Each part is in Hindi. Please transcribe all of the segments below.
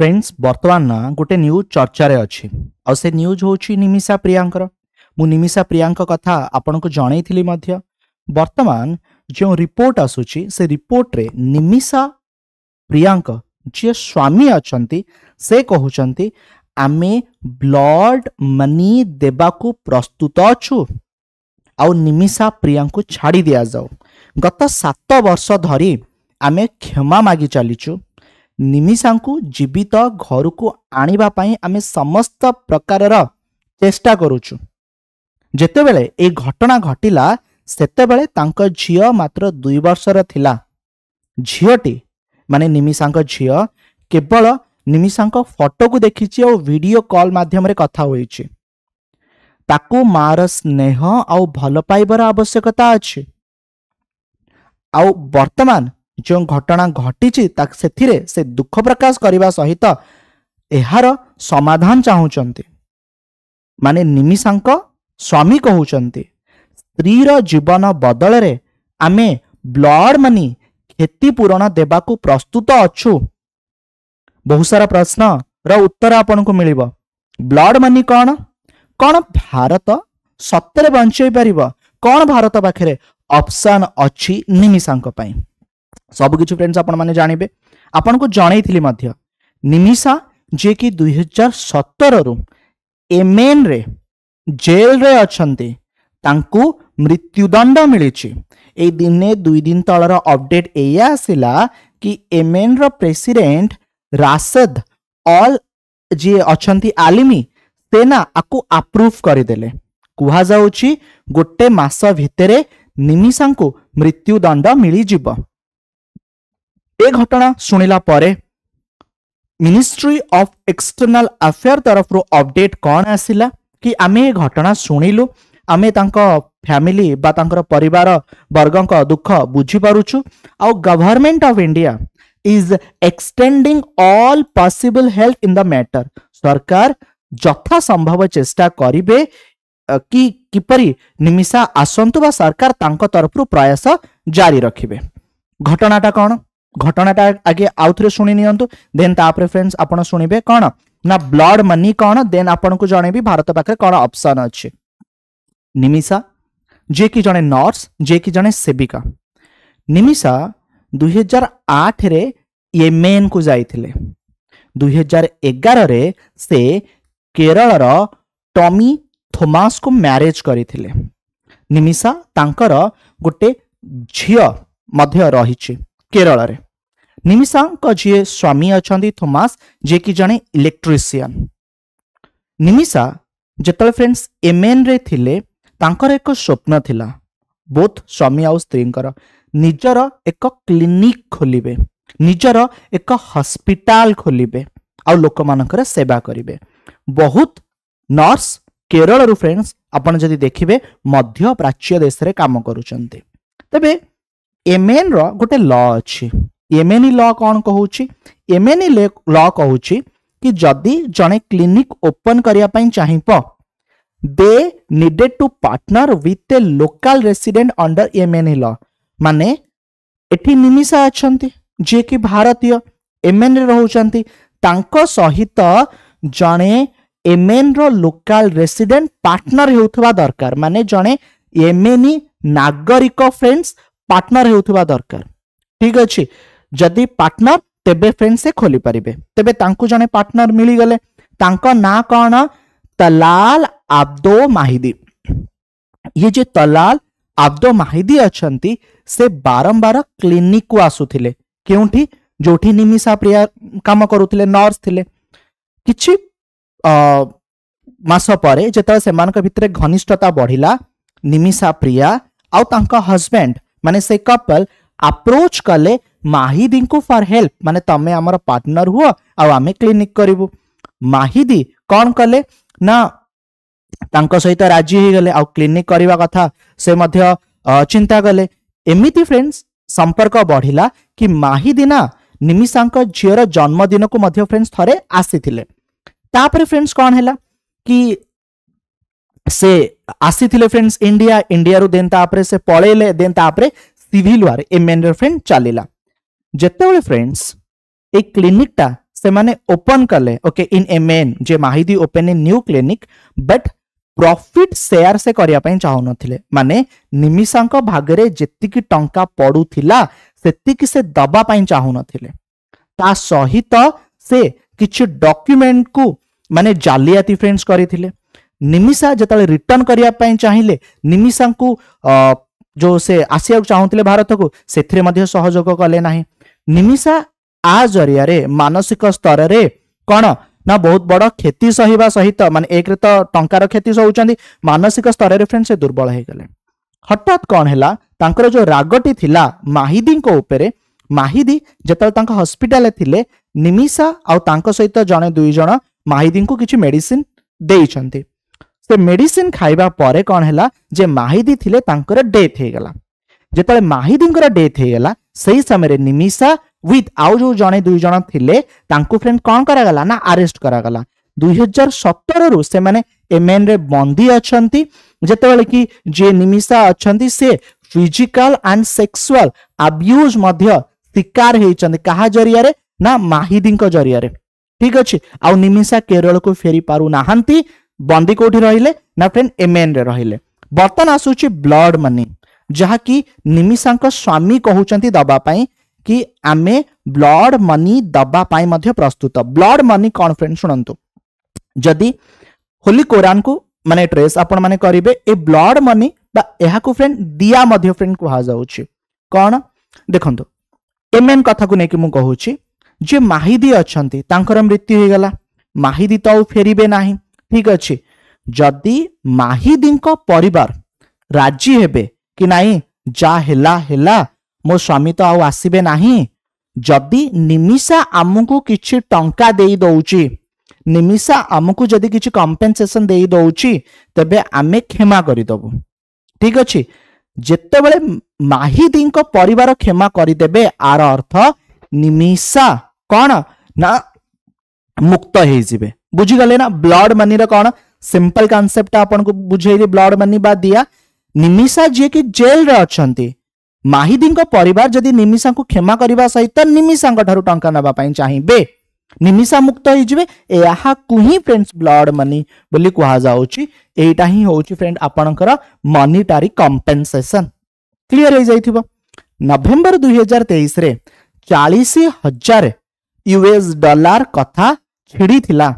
फ्रेंड्स बर्तमान ना गोटे न्यूज चर्चा रे अच्छी और से न्यूज होची निमिषा प्रियांकर। मु निमिषा प्रियांक कथा आपन को जणैथिली मध्य। वर्तमान जो रिपोर्ट आसुची से रिपोर्ट रे निमिषा प्रियांक जे स्वामी अछंती से कहउचंती आमे ब्लड मनी देबाकू प्रस्तुत अछु आउ निमिषा प्रियांक छाड़ी दिया जाओ। गत 7 वर्ष धरी आमे क्षमा मागी चलीचु। निमिषांकु जीवित घर को आनिबा पई आमे समस्त प्रकारर चेष्टा करूछु। जेतेबेले ए घटना घटिला सेतेबेले तांको झियो मात्र 2 वर्षर थिला। झियोटी माने निमिषांक झियो केवल निमिषांक फोटो को देखिछि और वीडियो कॉल माध्यम रे कथा होईछि। ताकू मार स्नेह आउ भल पाइबार आवश्यकता अछि। आउ वर्तमान जो घटना घटी से दुख प्रकाश करने सहित एहार समाधान चाहूचंती। माने निमिषांक स्वामी कहउचंती स्त्रीर जीवन बदल रे आमे ब्लड मनी क्षतिपूरण देबाकू प्रस्तुत अछु। बहुत सारा प्रश्न र उत्तर आपन को मिलिबो। ब्लड मनी कौन कौन भारत सत्य बंचाई पारिबो? कौन भारत पाखरे ऑप्शन अछि निमिषांक पई? सब किछु फ्रेंड्स आपण माने जानिबे। आपण को जणैथिली मध्य निमिषा जे कि 2017 रु एमएन रे जेल रे अछंती तांकू मृत्युदंड मिलिछि। ए दिने 2 दिन तळर अपडेट एया आसिला कि एमएन रो प्रेसिडेंट राशिद ऑल जे अछंती आलिमी सेना आकु अप्रूव करिदेले। कुहा जाउछि गोटे मास भितरे निमिषांकु मृत्युदंड मिली जिवो। ए घटना सुनिला परे मिनिस्ट्री ऑफ एक्सटर्नल अफेयर तरफ रो अपडेट कौन आसिला कि आमे घटना सुनिलु। आमे तांको फैमिली बा तांकर परिवार वर्गों का दुख बुझी पारुछु। आउ government of India is extending all possible help in the matter. सरकार जथा संभव चेष्टा करिवे कि किपरि निमिषा आसंतु बा सरकार तांको तरफ रो प्रयास जारी रखिबे। घटनाटा कौन घटनाटा आगे आउथरे सुनि नियंतु देन तापरे फ्रेंड्स आपण सुनिबे कौन ना ब्लड मनी कौन देन आपण को जणेबी भारत पाखे कौन ऑप्शन अछि। निमिषा जे कि जणे नर्स जे कि जणे सेविका। निमिषा 2008 रे येमेन को जाइथिले। 2011 रे से केरल रो टॉमी थॉमस को मैरिज करिथिले। निमिषा तांकर गोटे झियो मध्य रहिछि केरल रे। निमिषा को जे स्वामी अछंती थॉमस जे कि जणे इलेक्ट्रिशियन। निमिषा जेतले फ्रेंड्स एमएन रे थिले तांकर एक स्वप्न थिला बोथ स्वामी आउ स्त्रींकर निजर एक क्लिनिक खोलिबे, निजर एक हॉस्पिटल खोलिबे आउ लोक मानकर सेवा करिवे। बहुत नर्स केरल रु फ्रेंड्स आपण जदि देखिबे मध्य प्राच्य देश रे काम करूचंती। तबे एमएन रो गोटे लॉ अछि। एमएनई लॉ कौन कहूची? एमएनई लॉ कहूची कि जदि जणे क्लिनिक ओपन करिया पई चाहिबो they needed to partner with a local resident under Yemeni law. माने एठी निमिषा अछंती जे कि भारतीय एमएन रे रहउचंती तांको सहित जणे एमएन रो लोकल रेसिडेंट पार्टनर हेउथबा दरकार। माने जणे एमएनई नागरिक फ्रेंड्स पार्टनर हेउथबा दरकार। ठीक अछि जदि पार्टनर तेबे फ्रेंड्स से खोली परिबे। तेबे तांको जणे पार्टनर मिली गले। तांको ना कोन तलाल आब्दो माहिदी। ये जे तलाल आब्दो माहिदी अछंती से बारंबार क्लिनिक को आसुथिले केउठी जोठी निमिषा प्रिया काम करूथिले नर्स थिले। किछि मास परे जेतले सेमानक भितरे घनिष्ठता बढ़िला निमिषा प्रिया आउ तांका हस्बैंड माने से कपल अप्रोच कले माहिदी को फॉर हेल्प। माने तमे हमर पार्टनर हुआ आ आमे क्लिनिक करिवु। माहिदी कौन कले ना तांको सहित राजी हो गले आउ क्लिनिक करिवा कथा से मध्य चिंता कले। एमिति फ्रेंड्स संपर्क बढ़िला कि माहिदी ना निमिषांक झियर जन्मदिन को मध्य फ्रेंड्स थरे आसीथिले। तापरे फ्रेंड्स कौन हैला कि से आसीथिले फ्रेंड्स इंडिया रु देन तापरे से पळेले देन तापरे सिविल वार एमएन रे फ्रेंड चलिला। जेतेबेले फ्रेंड्स ए क्लिनिक टा से माने ओपन कले ओके इन एमएन जे माहिदी open in new clinic but profit share से करिया पई चाहू नथिले माने निमिषांक भागरे जेतिकी टंका पडुथिला सेतिकी से दबा पई चाहू नथिले ता सहित से किछि डॉक्यूमेंट को माने जालियाती फ्रेंड्स करिथिले निमिषा जतले रिटर्न करिया पई चाहिले निमिषा को जो से आसिया चाहूतिले भारत को सेथिरे मध्ये सहयोग कले नाही निमिषा आ जरिया रे मानसिक स्तर रे कोन ना बहुत बड़ क्षति सहिबा सहित माने एक रे तो टंकार क्षति सहुचंदी मानसिक स्तर रे फ्रेंड्स से दुर्बल हे गले हठात कोन हैला तांकर जो रागटी थिला माहिदी को ऊपर माहिदी जतले तांक हॉस्पिटल थिले निमिषा आ तांक सहित जणे दुई जण माहिदी को किछि मेडिसिन देइछंती से मेडिसिन खाइबा परे कोन हैला जे माहिदी थिले तांकर डेथ हे गला जतले माहिदींकर डेथ हे गला सही समय रे निमिषा विथ आउ जो जणे दुई जण थिले तांको फ्रेंड कोन करा गला ना अरेस्ट करा गला 2017 रु से माने एमएन रे बंदी अछंती जतले कि जे निमिषा अछंती से फिजिकल एंड सेक्सुअल अब्यूज मध्य शिकार हेचंती कहा जरिया रे ना माहिदींक जरिया रे ठीक अछि आउ निमिषा केरल को फेरी पारु नाहंती बंदी कोठी रहिले ना फ्रेंड एमएन रे रहिले बर्तन आसुची ब्लड मनी जहा कि निमिषांक स्वामी कहउचंती दबा पई कि आमे ब्लड मनी दबा पई मध्य प्रस्तुत ब्लड मनी कोन फ्रेंड सुनंतु जदी होली कुरान को माने ट्रेस आपण माने करिवे ए ब्लड मनी बा एहा को फ्रेंड दिया मध्य फ्रेंड को हा जाउची कोन देखंतु एमएन कथा को नेकी मु कहउची जे माहिदी अछंती तांकर मृत्यु हे गला माहिदी तो फेरिबे नाही ठीक अछि जदी माहिदींक परिवार राजी हेबे कि नाही जा हेला हेला मो स्वामी तो आउ आसीबे नाही जदी निमिषा आमको किछि टंका देई दउची निमिषा आमको जदी किछि कंपेंसेशन देई दउची तबे आमे क्षमा करि दबु ठीक अछि जेते बेले माहिदींक परिवार क्षमा करि देबे आर अर्थ निमिषा कोन ना मुक्त हे जिवे बुझी गले ना ब्लड मनी रे कोन सिंपल कांसेप्ट आपन को बुझेली ब्लड मनी बा दिया निमिषा जे कि जेल रे अछंती माहिदींक परिवार जदि निमिषा को क्षमा करबा सहित निमिषांक ठारू टंका नबा पई चाहिबे निमिषा मुक्त हो जिवे एहा कुही फ्रेंड्स ब्लड मनी बोली कुहा जाउची एटा ही होउची फ्रेंड आपनकर मॉनिटरी कंपेंसेशन क्लियर हो जाइथिबो नवंबर 2023 रे 40,000 यूएस डॉलर कथा छिड़ी थिला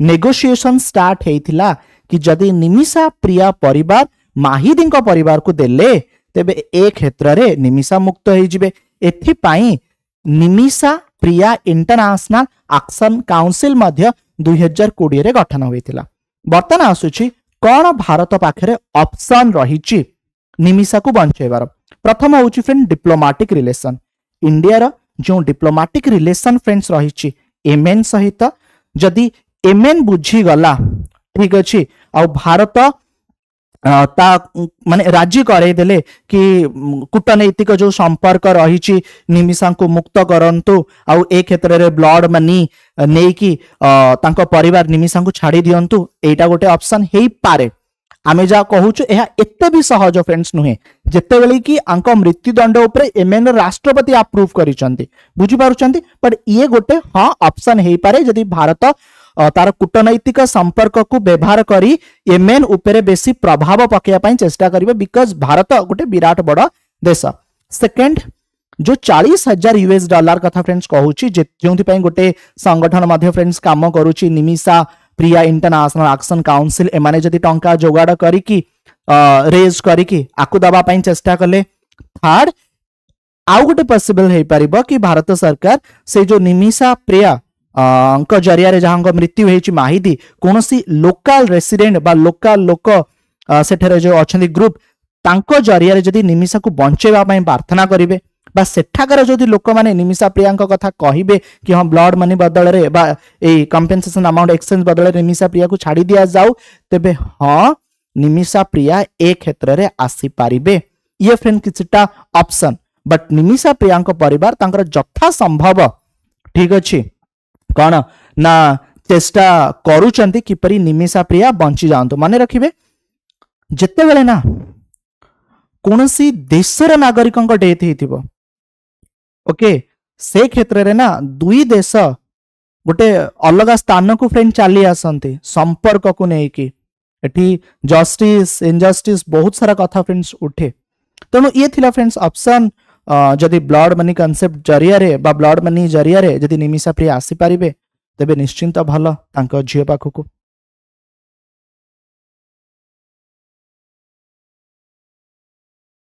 नेगोशिएशन स्टार्ट हेइथिला कि जदि निमिषा प्रिया परिवार माहिदींक परिवार को देले तेबे ए क्षेत्र रे निमिषा मुक्त हो जिवे एथि पई निमिषा प्रिया इंटरनेशनल एक्शन काउंसिल मध्य 2020 रे गठन होइथिला बर्तन आसुची कोन भारत पाखरे ऑप्शन रहिची निमिषा को बंचेबार प्रथम होउची फ्रेंड डिप्लोमेटिक रिलेशन इंडिया रो जो डिप्लोमेटिक रिलेशन फ्रेंड्स रहिची एमएन सहित जदि एमएन बुझी गला ठीक अछि आ भारत ता माने राज्य करे देले कि कूटनैतिक जो संपर्क रहिची निमिषा को मुक्त करंतु आ ए क्षेत्र रे ब्लड मनी नै कि तांको परिवार निमिषा को छाड़ी दियंतु एटा गोटे ऑप्शन हेई पारे आमे जा कहूछु एहा एते भी सहज फ्रेंड्स नुहे जते बेले कि अंक मृत्युदंड ऊपर एमएन राष्ट्रपति अप्रूव करिसंती बुझी पारुचंती बट ये गोटे हां ऑप्शन हेई पारे जदि भारत तार कूटनैतिक संपर्क को व्यवहार करी एमएन ऊपर बेसी प्रभाव पकेया पई चेष्टा करिवे बिकॉज भारत गोटे विराट बड़ देश सेकंड जो 40,000 यूएस डॉलर कथा फ्रेंड्स कहूची जेउथि पई गोटे संगठन मध्ये फ्रेंड्स काम करूची निमिषा प्रिया इंटरनेशनल एक्शन काउंसिल एमाने जदि टंका जोगाड़ करी कि रेज करी कि आकु दबा पई चेष्टा कले थर्ड आउ गोटे पॉसिबल हे परिबो कि भारत सरकार से जो निमिषा प्रिया अंक जरिया रे जहां मृत्यु हेची माहिदी कोनोसी लोकल रेसिडेंट बा लोकल लोक सेठरे जो अछंती ग्रुप तांको जरिया रे जदि निमिषा को बंचेबा पई प्रार्थना करिवे बा सेठाकर जदि लोक माने निमिषा प्रियांक कथा कहिबे कि हम ब्लड मनी बदल रे बा ए कंपेंसेशन अमाउंट एक्सचेंज बदल रे निमिषा प्रिया को छाड़ी दिया जाऊ तेबे हां निमिषा प्रिया ए क्षेत्र रे आसी पारिबे ये फ्रेंड किछटा ऑप्शन बट निमिषा प्रियांक परिवार तांकर जथा संभव ठीक अछि कौन ना चेष्टा करूचंती किपरि निमिषा प्रिया बंची जांतु माने रखिबे जत्ते बेले ना कोनोसी देशर नागरिकंक डेथ हेतिबो ओके से क्षेत्र रे ना दुई देश गोटे अलग स्थान को फ्रेंड चली आसती संपर्क को लेकिन एटी जस्टिस इनजस्टिस बहुत सारा कथा फ्रेंड्स उठे। तेणु ये थिला फ्रेंड्स ऑप्शन जदि ब्लड मनी कॉन्सेप्ट जरिया ब्लड मनी जरिया जदि निमिषा प्रिया आसी पारिबे तेबे निश्चिंत भल तांको झियो पाखकु।